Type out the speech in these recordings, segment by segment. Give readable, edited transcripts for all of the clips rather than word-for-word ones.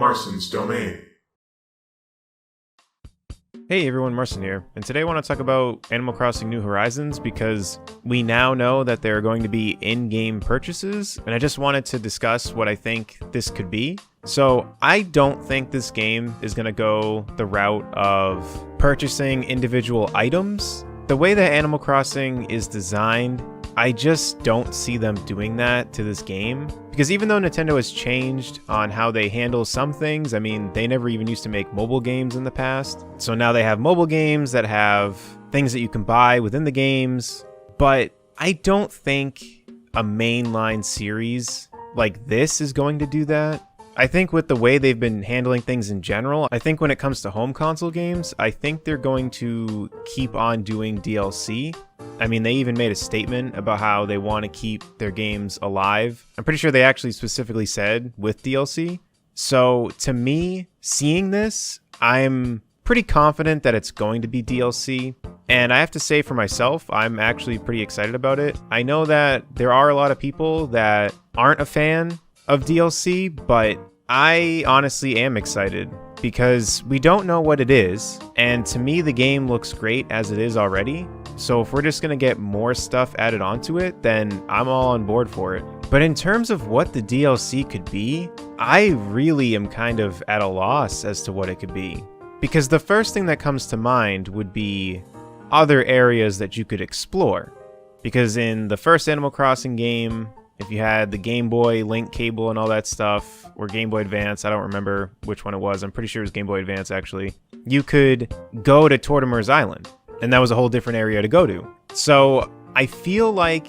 Marston's Domain. Hey everyone, Marson here, and today I want to talk about Animal Crossing New Horizons because we now know that there are going to be in-game purchases, and I just wanted to discuss what I think this could be. So I don't think this game is going to go the route of purchasing individual items. The way that Animal Crossing is designed, I just don't see them doing that to this game. Because even though Nintendo has changed on how they handle some things, I mean, they never even used to make mobile games in the past. So now they have mobile games that have things that you can buy within the games. But I don't think a mainline series like this is going to do that. I think with the way they've been handling things in general, I think when it comes to home console games, I think they're going to keep on doing DLC. I mean, they even made a statement about how they want to keep their games alive. I'm pretty sure they actually specifically said with DLC. So to me, seeing this, I'm pretty confident that it's going to be DLC. And I have to say for myself, I'm actually pretty excited about it. I know that there are a lot of people that aren't a fan of DLC, but I honestly am excited because we don't know what it is. And to me, the game looks great as it is already. So if we're just going to get more stuff added onto it, then I'm all on board for it. But in terms of what the DLC could be, I really am kind of at a loss as to what it could be. Because the first thing that comes to mind would be other areas that you could explore. Because in the first Animal Crossing game, if you had the Game Boy link cable and all that stuff, or Game Boy Advance, I don't remember which one it was. I'm pretty sure it was Game Boy Advance, actually. You could go to Tortimer's Island. And that was a whole different area to go to. So I feel like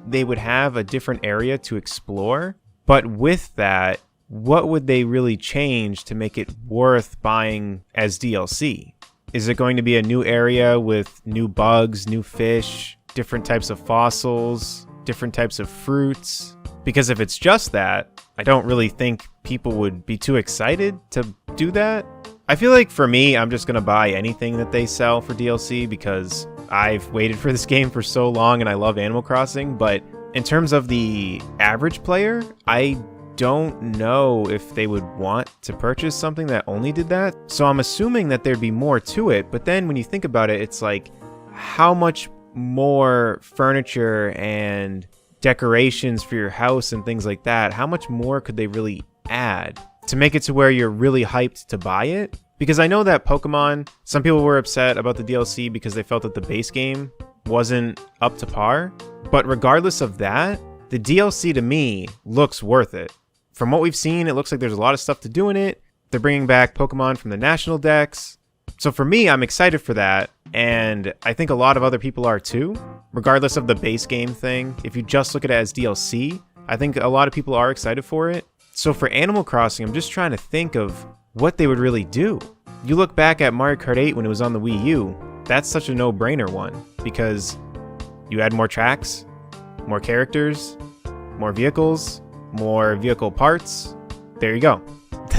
they would have a different area to explore. But with that, what would they really change to make it worth buying as DLC? Is it going to be a new area with new bugs, new fish, different types of fossils, different types of fruits? Because if it's just that, I don't really think people would be too excited to do that. I feel like for me, I'm just going to buy anything that they sell for DLC because I've waited for this game for so long and I love Animal Crossing. But in terms of the average player, I don't know if they would want to purchase something that only did that. So I'm assuming that there'd be more to it. But then when you think about it, it's like, how much more furniture and decorations for your house and things like that, how much more could they really add to make it to where you're really hyped to buy it? Because I know that Pokemon, some people were upset about the DLC because they felt that the base game wasn't up to par. But regardless of that, the DLC to me looks worth it. From what we've seen, it looks like there's a lot of stuff to do in it. They're bringing back Pokemon from the National Dex. So for me, I'm excited for that. And I think a lot of other people are too. Regardless of the base game thing, if you just look at it as DLC, I think a lot of people are excited for it. So for Animal Crossing, I'm just trying to think of what they would really do. You look back at Mario Kart 8 when it was on the Wii U, that's such a no-brainer one because you add more tracks, more characters, more vehicles, more vehicle parts. There you go.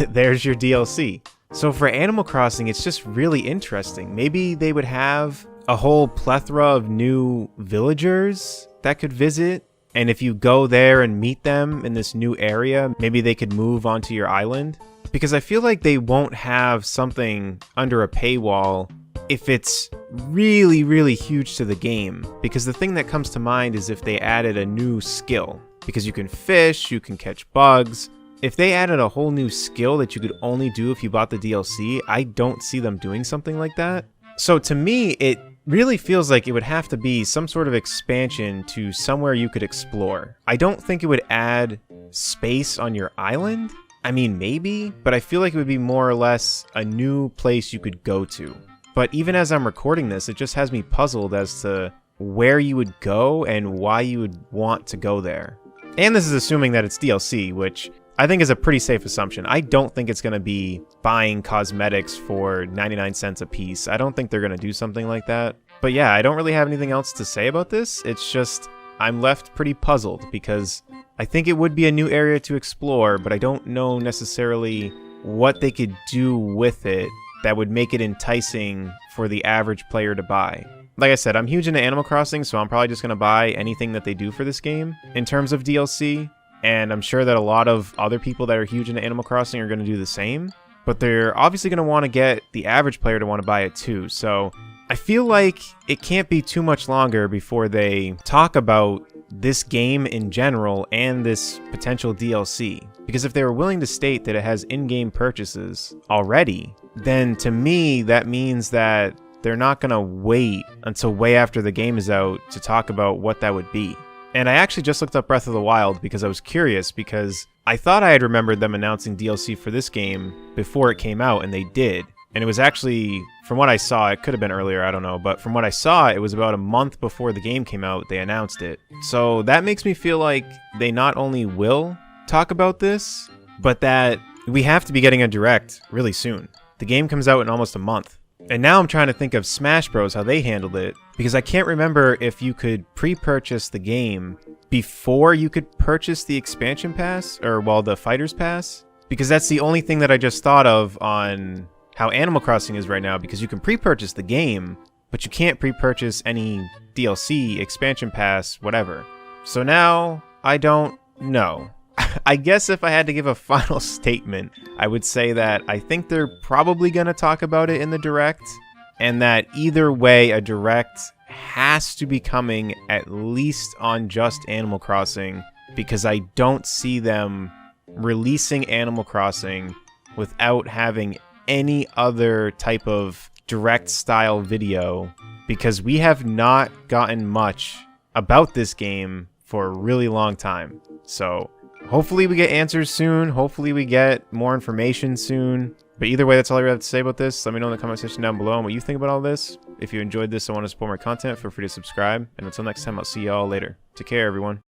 There's your DLC. So for Animal Crossing, it's just really interesting. Maybe they would have a whole plethora of new villagers that could visit. And if you go there and meet them in this new area, maybe they could move onto your island. Because I feel like they won't have something under a paywall if it's really, really huge to the game. Because the thing that comes to mind is if they added a new skill. Because you can fish, you can catch bugs. If they added a whole new skill that you could only do if you bought the DLC, I don't see them doing something like that. So to me, it really feels like it would have to be some sort of expansion to somewhere you could explore. I don't think it would add space on your island. I mean, maybe, but I feel like it would be more or less a new place you could go to. But even as I'm recording this, it just has me puzzled as to where you would go and why you would want to go there. And this is assuming that it's DLC, which I think is a pretty safe assumption. I don't think it's going to be buying cosmetics for 99 cents a piece. I don't think they're going to do something like that. But yeah, I don't really have anything else to say about this. It's just, I'm left pretty puzzled because I think it would be a new area to explore, but I don't know necessarily what they could do with it that would make it enticing for the average player to buy. Like I said, I'm huge into Animal Crossing, so I'm probably just going to buy anything that they do for this game in terms of DLC. and I'm sure that a lot of other people that are huge into Animal Crossing are going to do the same, but they're obviously going to want to get the average player to want to buy it too. So I feel like it can't be too much longer before they talk about this game in general and this potential DLC. Because if they were willing to state that it has in-game purchases already, then to me that means that they're not going to wait until way after the game is out to talk about what that would be. And I actually just looked up Breath of the Wild because I was curious, because I thought I had remembered them announcing DLC for this game before it came out, and they did. And it was actually, from what I saw, it could have been earlier, I don't know, but from what I saw, it was about a month before the game came out, they announced it. So that makes me feel like they not only will talk about this, but that we have to be getting a Direct really soon. The game comes out in almost a month. And now I'm trying to think of Smash Bros, how they handled it, because I can't remember if you could pre-purchase the game before you could purchase the expansion pass, or, well, the Fighters Pass, because that's the only thing that I just thought of on how Animal Crossing is right now, because you can pre-purchase the game, but you can't pre-purchase any DLC, expansion pass, whatever. So now, I don't know. I guess if I had to give a final statement, I would say that I think they're probably going to talk about it in the Direct, and that either way, a Direct has to be coming at least on just Animal Crossing, because I don't see them releasing Animal Crossing without having any other type of Direct style video, because we have not gotten much about this game for a really long time. So hopefully we get answers soon. Hopefully we get more information soon. But either way, that's all I have to say about this. Let me know in the comment section down below and what you think about all this. If you enjoyed this and want to support my content, feel free to subscribe. And until next time, I'll see y'all later. Take care, everyone.